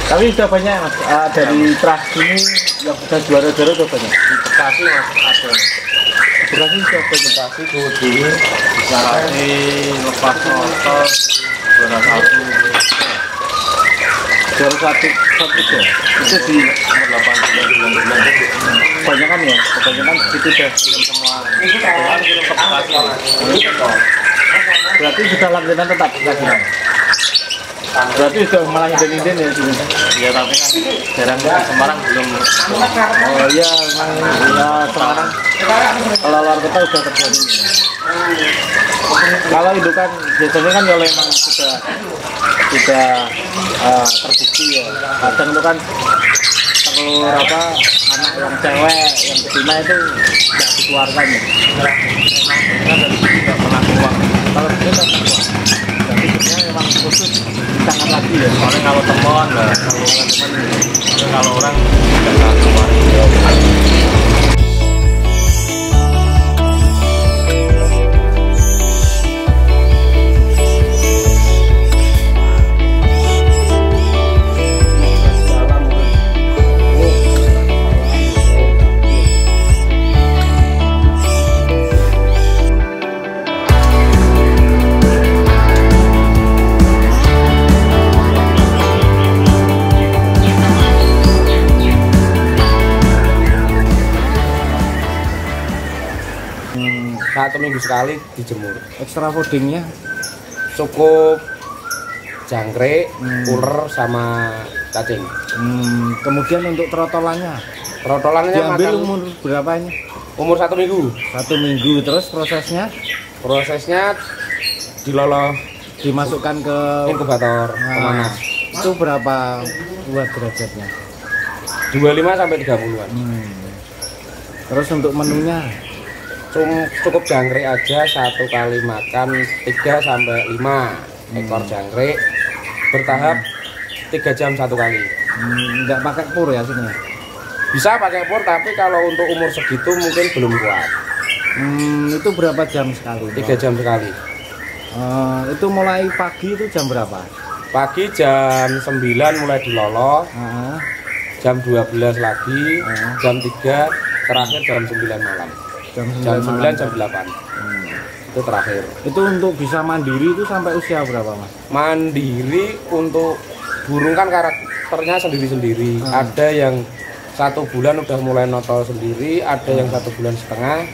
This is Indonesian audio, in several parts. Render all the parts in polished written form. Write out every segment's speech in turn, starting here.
Tapi sudah banyak mas, dari trah ini yang sudah juara-juara sudah banyak. Di Bekasi mas ada. Bekasi sudah banyak. Bekasi dulu Bekasi lepas motor juara satu. Juara satu ya. Itu di Umur 8 bulan. kebanyakan ya, kebanyakan itu sudah Semua. Kebanyakan kirim ke Bekasi. berarti sudah langganan tetap Bekasi. Berarti sudah malah inden-inden ya sini. Ya tapi kan jarang di Semarang belum. Oh iya, memang ya Semarang. Kalau luar kota sudah terjadi. Kalau itu kan biasanya kan kalau memang sudah terbukti ya. Kadang itu kan telur apa anak yang cewek yang betina itu tidak dikeluarkan ya. Memang dari sini nggak pernah keluar. Kalau betina tidak keluar. Berarti sebenarnya memang khusus sangat lagi ya. Soalnya kalau teman, kalau orang nggak keluar. Satu minggu sekali dijemur. Extra foodingnya Cukup jangkrik, uler sama cacing. kemudian untuk trotolannya Trotolannya diambil makan umur berapa ini? umur 1 minggu. 1 minggu. Terus prosesnya Diloloh dimasukkan ke inkubator pemanas. itu berapa buat derajatnya? 25 sampai 30-an. Terus untuk menunya Cukup jangkrik aja, 1 kali makan 3 sampai 5 ekor jangkrik bertahap 3 jam 1 kali. nggak pakai pur ya sini? Bisa pakai pur, tapi kalau untuk umur segitu mungkin belum kuat. Itu berapa jam sekali? 3 jam sekali. Itu mulai pagi itu jam berapa? Pagi jam 9 mulai diloloh, jam 12 lagi, jam 3 terakhir jam 9 malam. Jam 9 jam 8 itu terakhir. Itu untuk bisa mandiri itu sampai usia berapa mas? Mandiri untuk burung kan karakternya sendiri-sendiri. Ada yang 1 bulan udah mulai notol sendiri, ada yang 1 bulan setengah,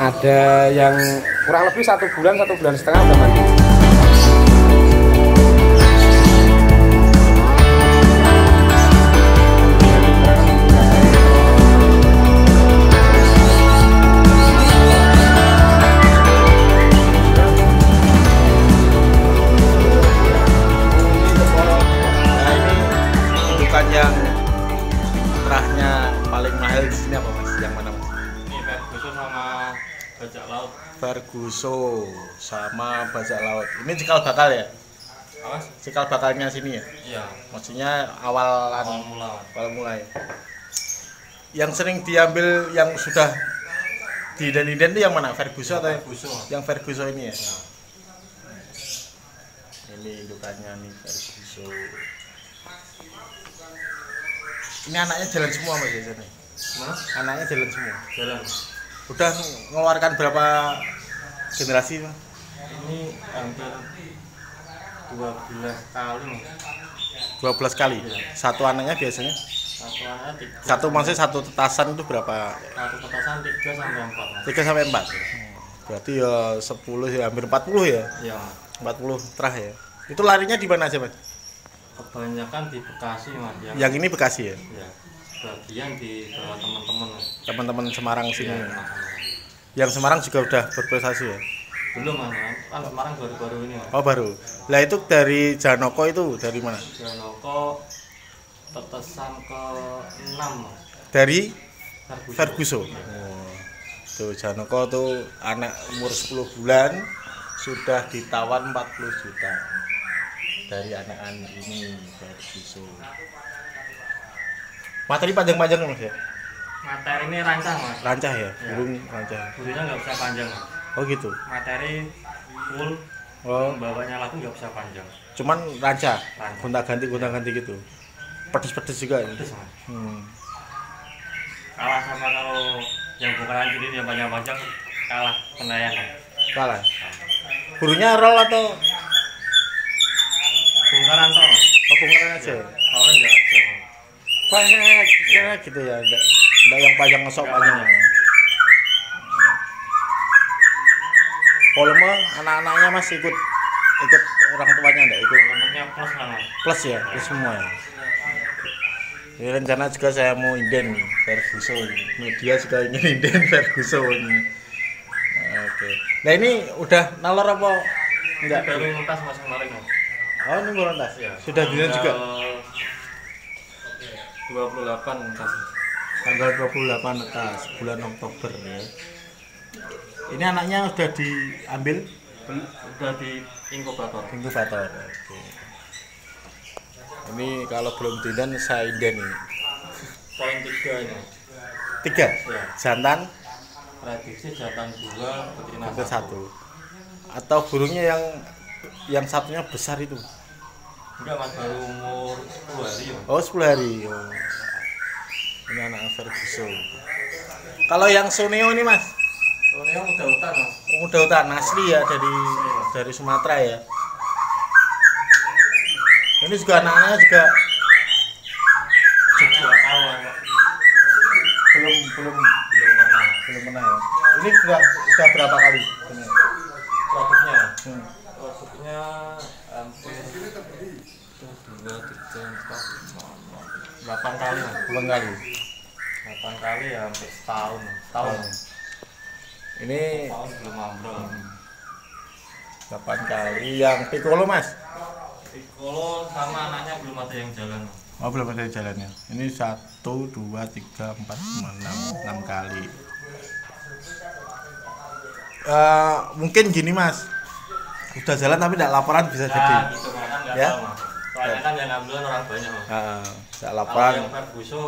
ada yang kurang lebih 1 bulan 1 bulan setengah udah mandiri. Yang terahnya paling mahal di sini apa mas? Yang mana mas? Ini Ferguson sama bajak laut. Ferguson sama bajak laut. Ini cikal bakal ya? Awas? Cikal bakalnya sini ya? Iya. Maksudnya awal mula ya. Yang sering diambil yang sudah diinden-inden itu yang mana? Ferguson atau yang Ferguson ini ya? Ini indukannya nih Ferguson. Ini anaknya jalan semua mas biasanya? Anaknya jalan semua? Jalan. Udah mengeluarkan berapa generasi mas? Ini hampir 12 kali mas. 12 kali? Iya. Satu anaknya biasanya? Satu anaknya 3. Satu maksudnya satu tetasan itu berapa? Satu petasan 3 sampai 4 mas. 3 sampai 4? Berarti ya 10 ya, hampir 40 ya? Iya. 40 terah ya? Itu larinya di mana aja mas? Kebanyakan di Bekasi mas. Yang ini Bekasi ya? Iya. sebagian di teman-teman Semarang sini. Iya. Yang Semarang juga udah berprestasi ya? Belum Mas, kan Semarang baru-baru ini Mas. Oh baru. Lah itu dari Janoko itu dari mana? Janoko tetesan ke-6 Mas. Dari Ferguson. Oh. Tuh Janoko tuh anak umur 10 bulan sudah ditawan 40 juta dari anak-anak ini Ferguson. Materi panjang-panjang Mas ya? Materi ini rancang Mas. Rancah ya? Burung rancah. Burungnya nggak bisa panjang Mas. Oh gitu. Materi full. Oh, Bawanya lagu nggak bisa panjang. cuman rancah. Rancah. Gonta-ganti gitu. Pedes-pedes juga. Pedes Mas. Hmm. Kalah sama kalau yang bukan ini yang panjang-panjang, kalah penayangan. Kalah. Burungnya roll atau Bongkaran toh. oh, bongkaran aja? Kalau enggak aja. Kayak gitu ya, enggak yang panjang ngesok panjang. Volume anak-anaknya Mas ikut orang tuanya enggak ikut? Volumenya plus lah Mas. Plus ya, plus semua ya. Ini rencana juga saya mau inden Ferguson. Media juga ingin inden Ferguson. Oke. Nah ini udah nalor apa enggak? Baru nuntas Mas kemarin Mas. Oh ini baru nuntas. Ya. Sudah dinen juga. 28 nuntas. Tanggal 28 netas bulan Oktober ya. Ini anaknya sudah diambil Udah di inkubator. inkubator. Oke. Ini kalau belum dinen saya inden nih. Poin 3 ini. 3. Ya. Jantan Prediksi jantan 2, betina ke 1. 1. Atau burungnya yang satunya besar itu. Enggak Mas, baru umur 10 hari ya. Oh 10 hari. Oh. Ini anak Ferguson. Kalau yang Suneo ini Mas, Suneo udah hutan Mas. udah hutan asli ya dari Sumatera ya. Ini juga anak-anaknya juga Juga tahu Mas. belum Belum pernah pernah. ya. Ini udah berapa kali? Produknya. Hmm. Produknya hampir 2, 3, 4, 8 kali Mas. 8 kali. 8 kali ya hampir setahun. Tahun. Ini Tahun belum ambrol. 8 kali yang Piccolo Mas. Piccolo sama anaknya belum ada yang jalan. Oh belum ada jalannya. Ini 1, 2, 3, 4, 5, 6 kali. Mungkin gini Mas. Udah jalan tapi tidak laporan bisa jadi. Nah, gitu Mas, kan nggak Ya? tahu Mas. Soalnya kan yang ambulan orang banyak Mas. Tidak Kalau laporan. yang Ferguson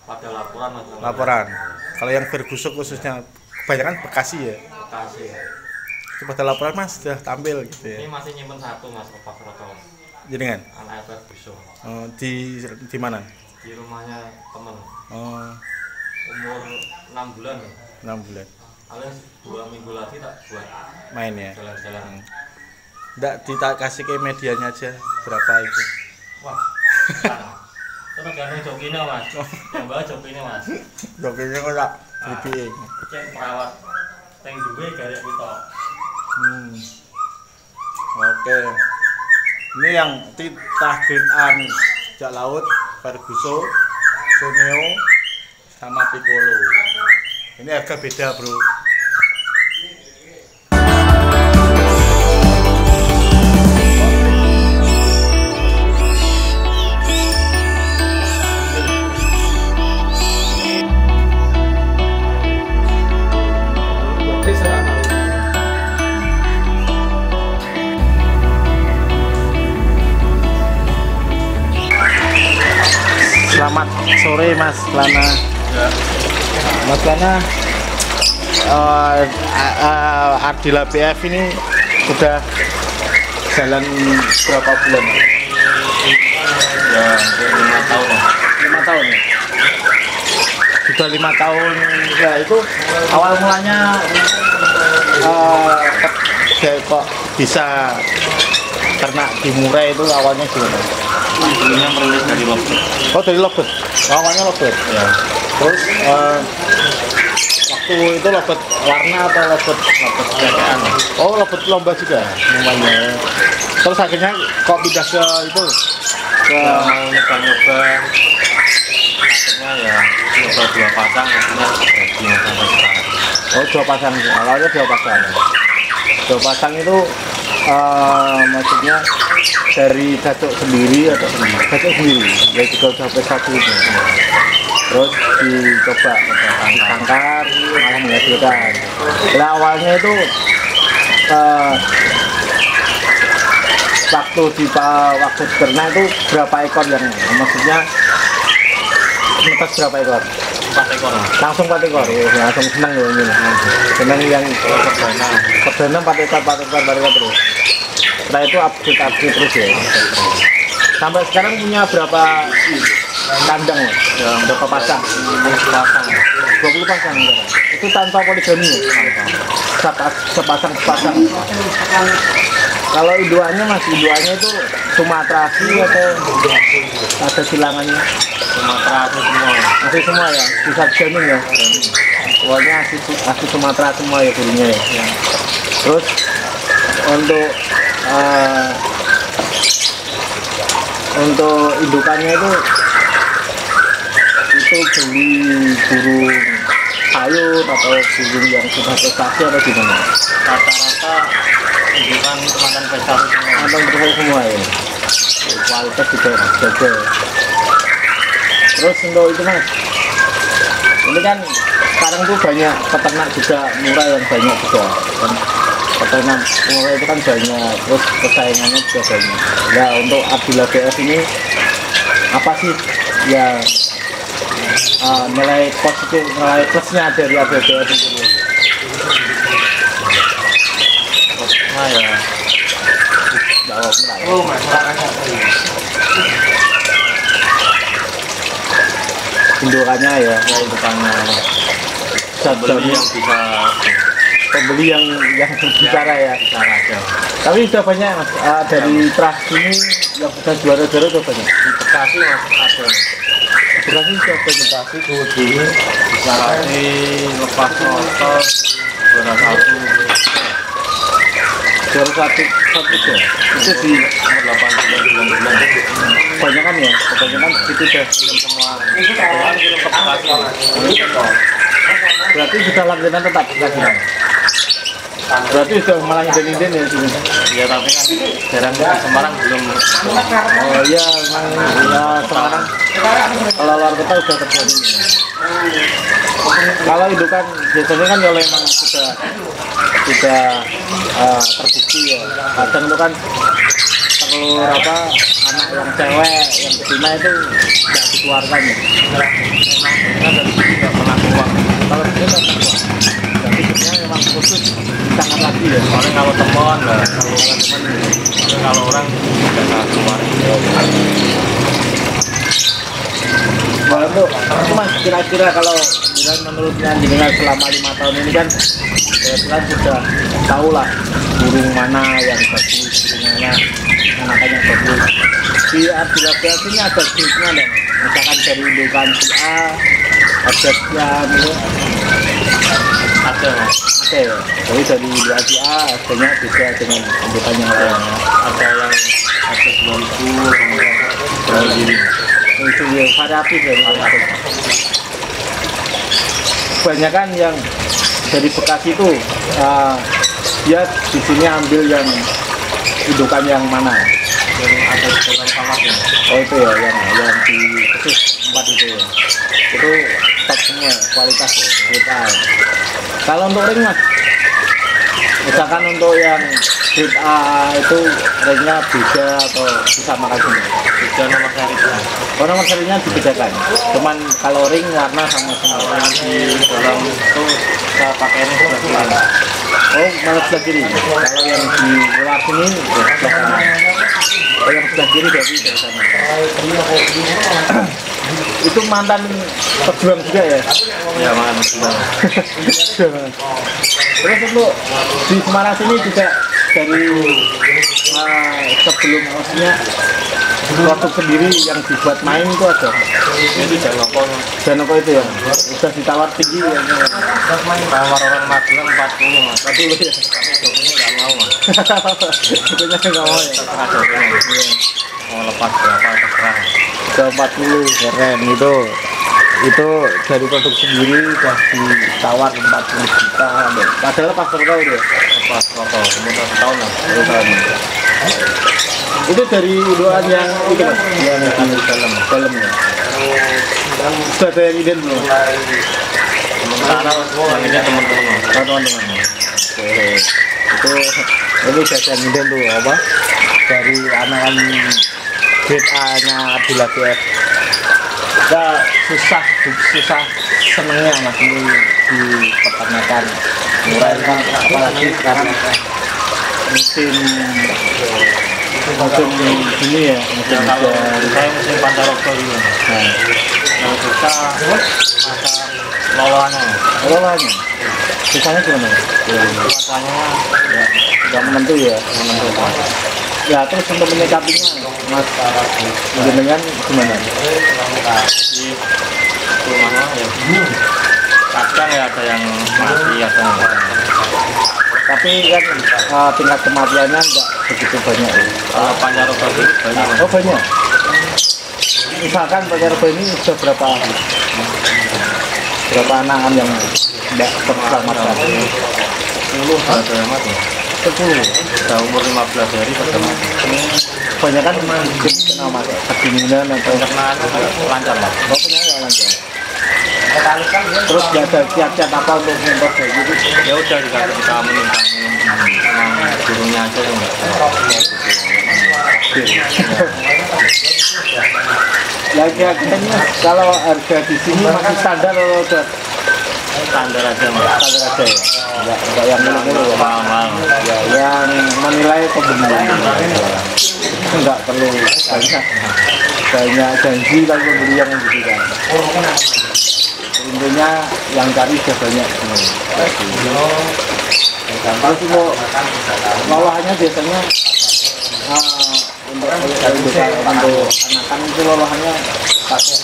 pada laporan Mas. Laporan. Kalau yang Ferguson khususnya kebanyakan Bekasi ya. Bekasi. Itu pada laporan Mas sudah tampil gitu Ini ya. masih nyimpen satu Mas Pak Roto. Jadi kan Anak Ferguson. di mana? Di rumahnya temen. Oh, Umur 6 bulan. 6 bulan. Alias 2 minggu lagi tak buat Main ya. jalan-jalan. Enggak kasih ke medianya aja berapa itu. Wah. Terus gantung jokinya Mas. Yang bawa jokinya Mas. Dokternya kok tak jadi. Cek perawat. Teng duwe garek kita. Oke. Ini yang titah grade jak laut, Ferguson, Suneo, sama Piccolo. Ini harga beda, Bro. Selamat sore Mas Lana. Ya. Mas Lana, Ardila BF ini sudah jalan berapa bulan? Ya, 5 tahun. 5 tahun ya? Sudah 5 tahun ya. Itu awal mulanya kok bisa ternak di Murai itu awalnya gimana? Dulunya merilis dari Lombok. Oh dari Lobet? Awalnya Lobet? Ya. Terus waktu itu Lobet warna atau Lobet Kekean. Oh Lobet lomba juga namanya. Terus akhirnya kok pindah ke itu? Ke Mau nyoba-nyoba. Akhirnya awalnya ya coba 2 pasang, akhirnya jadi sampai sekarang. Oh, 2 pasang. Awalnya 2 pasang. 2 pasang itu maksudnya dari cacok sendiri atau cacok sendiri ya juga sampai 1 itu. Terus dicoba ditangkar malah menghasilkan. Nah, awalnya itu waktu beternak itu berapa ekor yang maksudnya menetas berapa ekor? 4 ekor. Langsung 4 ekor, langsung seneng loh ini. Seneng yang perdana 4 ekor terus. Setelah itu update terus ya. Sampai sekarang punya berapa kandang loh? Berapa pasang? 20 pasang. Itu tanpa poligami ya? Sepasang. Kalau induannya mas, induannya itu Sumatera asli atau ada silangannya? Sumatera semua. Asli semua ya, bisa jamin ya. Pokoknya asli Sumatera semua ya burungnya ya. Terus untuk indukannya itu beli burung sayur atau burung yang sudah prestasi atau gimana? Rata-rata indukan mantan prestasi semua. Mantan prestasi semua ya. Kualitas juga jaga. Terus untuk itu mas, ini kan sekarang tuh banyak peternak juga murah yang banyak juga kan. Peternak murah itu kan banyak, terus persaingannya juga banyak. Nah untuk Abdillah BF ini apa sih ya nilai positif, nilai plusnya dari Abdillah BF ini? Nah ya, jawab indukannya ya, indukannya pembeli yang bisa pembeli yang bicara ya. bicara aja. Tapi sudah banyak mas, dari trah ini yang sudah juara-juara sudah banyak. Di Bekasi mas ada. Bekasi sudah banyak. Bekasi Budi, Bekasi lepas motor juara 1. Juara satu ya. Itu di Umur 8 bulan. banyak kan ya, kebanyakan itu sudah Semua kebanyakan kirim ke Bekasi. berarti sudah langganan tetap lagi. Berarti sudah malah inden-inden ya sini. Ya tapi kan jarang di Semarang belum. Oh iya, memang ya Semarang kalau luar kota sudah terjadi. Kalau indukan biasanya kan kalau memang sudah terbukti ya. Kadang itu kan telur apa anak yang cewek yang betina itu tidak dikeluarkan ya. Memang dari sini nggak pernah keluar. Kalau betina tidak keluar. Jadi sebenarnya memang khusus sangat lagi ya. Paling kalau temuan lah, kalau orang nggak salah keluar. Kalau itu mas kira-kira kalau bilang menurut jenengan selama 5 tahun ini kan kan sudah tahu lah burung mana yang bagus, burung mana anakannya bagus. Di Abdillah BF ini ada grupnya dan misalkan dari indukan si A, ada sekian itu Ada mas. ada ya. Jadi dari indukan si A hasilnya beda dengan indukan yang lain. Ada yang ada 2000 atau gini. Itu yang variatif ya. Kebanyakan yang dari Bekasi itu dia di sini ambil yang indukan yang mana? Yang ada di dalam kamarnya. Oh itu ya yang di khusus 4 itu ya. Itu top semua kualitas ya. Kita. Kalau untuk ring mas, misalkan untuk yang grade A itu ringnya beda atau disamakan semua? Tiga nomor serinya. Oh nomor serinya dibedakan. Cuman kalau ring warna sama semua. Di dalam itu kita pakai ini sebelah kiri. Oh malah sebelah kiri. Kalau yang di luar sini ya sebelah kanan. Oh yang sebelah kiri berarti dari sana. Itu mantan pejuang juga ya? Ya makan semua. Terus untuk di Semarang sini juga dari sebelum maksudnya produk sendiri yang dibuat main itu ada. Ini Janoko. Janoko itu ya, sudah ditawar tinggi ya. Tawar orang Magelang 40 mas. Tapi lu ya, Tapi jokinya nggak mau mas. sebetulnya nggak mau ya. Setengah jokinya. Mau lepas berapa terserah. Ke 40 keren itu. itu dari produk sendiri udah ditawar 40 juta deh. Padahal pas tahu deh Pas total umur 1 tahun lah. 1 tahun. Itu dari indukan yang itu mas yang di dalamnya sudah ada yang inden belum? Sementara yang ini teman-teman. Teman-teman. Oke. Itu ini udah ada yang inden tuh apa dari anakan grade A nya Abdullah BF. Ya susah senengnya mas ini dipertanyakan murah kan, apalagi sekarang musim ini ya, musim Kalau hujan. saya musim pancarokto dulu. Nah, Yang susah masa loloannya. rolanya susahnya gimana? Cuacanya ya Gak menentu ya. menentukan. Ya terus untuk menyikapinya mas jenengan gimana? Di rumahnya ya kadang ya ada yang mati, ada yang enggak. Tapi kan tingkat kematiannya nggak begitu banyak. Kalau pancarokto itu banyak Mas. Oh banyak. Misalkan Pancaraba ini sudah berapa anakan yang tidak terselamatkan? 10 ada yang mati. 10. Sudah umur 15 hari pada mati. Banyak kan kena mas kedinginan atau Pencernaannya lancar lah. oh penyakit lancar. Terus nggak ada kiat-kiat apa untuk memperbaiki itu? Ya udah dikasih vitamin emang burungnya aja yang enggak. Ya kira-kiranya kalau harga di sini masih standar atau udah Standar aja Mas. standar aja ya? Enggak yang mulu-mulu ya? Mahal. Ya, yang menilai pembelian nggak perlu banyak janji kalau pembeli yang membutuhkan. Intinya yang cari sudah banyak. Terus untuk lolahannya biasanya untuk anakan itu lolahannya pakai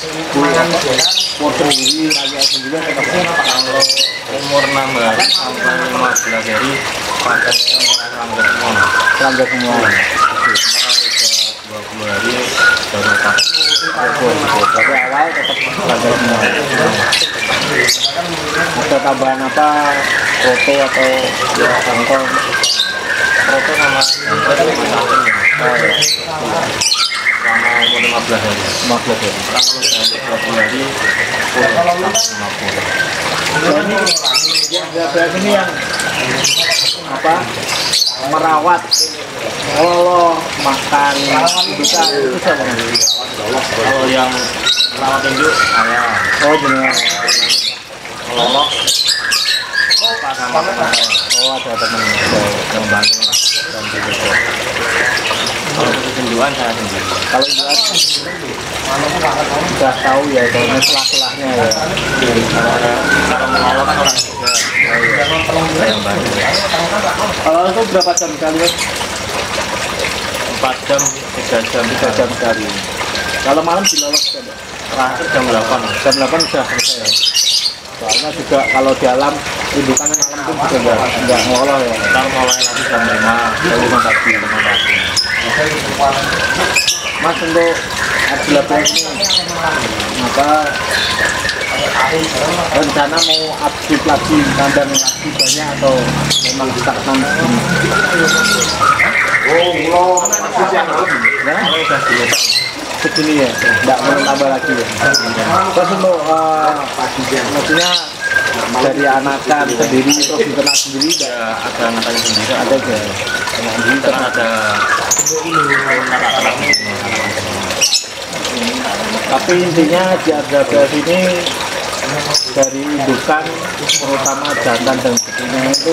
porter sendiri, raja sendiri atau Kalau umur 6 hari sampai 15 hari pakai serangga semua. serangga semua. Kalau udah 20 hari baru pakai. Tapi awal tetap serangga semua. Ada tambahan apa foto atau ya kantong? Foto sama jangkar sama cacing. Selama umur 15 hari. 15 ya. Kalau udah 20 hari full 50. Nah, ini yang ini yang apa merawat makan bisa itu siapa? Kalau yang merawat induk saya Oh jenengan. melolok pas sama teman saya. Oh ada teman Yang bantu lah. Bantu juga. Kalau untuk indukan saya sendiri. kalau jelas sudah tahu ya kalau selah-selahnya ya. Kalau melolok kan orang juga. Saya yang bantu. Kalau itu berapa jam sekali mas? 4 jam, 3 jam, 3 jam sekali. Kalau malam dilolos juga. terakhir jam 8. Jam 8 sudah selesai. Soalnya juga kalau di alam indukan malam pun juga nggak ngoloh ya. Kita mulai lagi jam 5. Jam 5 pagi. 5 pagi. Mas untuk Abdullah ini apa rencana mau update lagi kandang lagi banyak atau memang stagnan segini ya nggak mau nambah lagi ya. Terus untuk maksudnya dari anakan sendiri terus diternak sendiri Ada anaknya sendiri. ada ya anak sendiri Terus ada tapi intinya di Arga ini dari indukan terutama jantan dan betina itu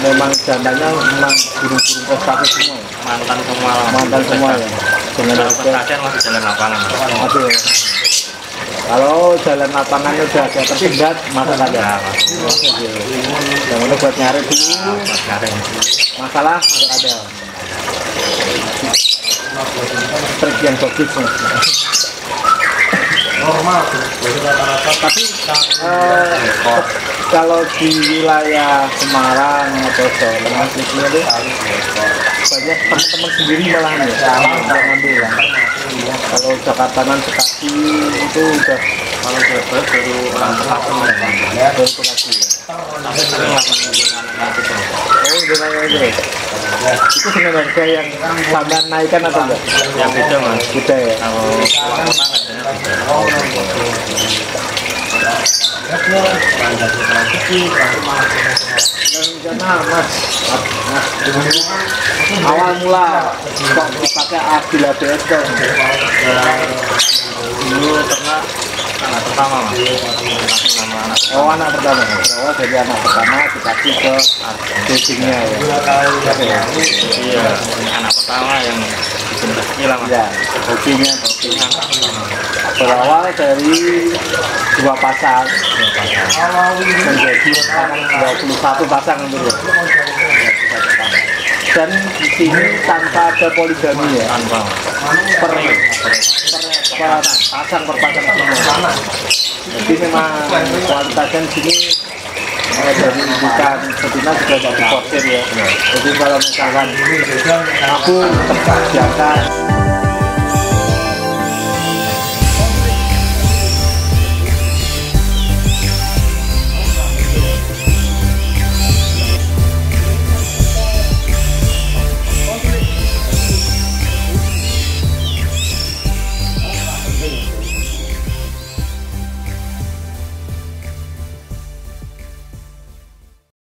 memang jantannya memang burung-burung prestasi semua ya? mantan semua lah. Mantan semua ya dengan Kalau harga prestasi masih jalan lapangan. masih ya. Kalau jalan lapangan udah agak tersendat masa ada yang itu buat nyari dulu Sekarang masalah ada trik yang bagus mas. Normal jadi rata-rata. Tapi kalau di wilayah Semarang atau Jawa Tengah itu banyak teman-teman sendiri malahan ya yang ngambil ya. Kalau Jakartaan Bekasi itu udah Kalau Surabaya baru orang Bekasi baru Bekasi ya. tapi sering lah menunjukkan anak itu. Oh, dengan aja. Itu dengan harga yang sampean naikkan atau enggak? Yang beda mas. Beda ya. Kalau orang kota harganya beda. Rencana mas, awal mula kok dipakai Adila BS dong? Dulu pernah anak pertama mas. Nama anak Oh, anak pertama. Awal dari anak pertama dikasih ke casingnya ya. iya anak pertama yang bikin rezeki lah mas. Ya, hobinya berawal dari 2 pasang menjadi 21 pasang menurut. Dan di sini tanpa ada poligami ya, Tanpa per pasang per pasang semua. Jadi memang kualitasnya di sini dari bukan setina juga jadi portir ya. Jadi kalau misalkan aku terjangka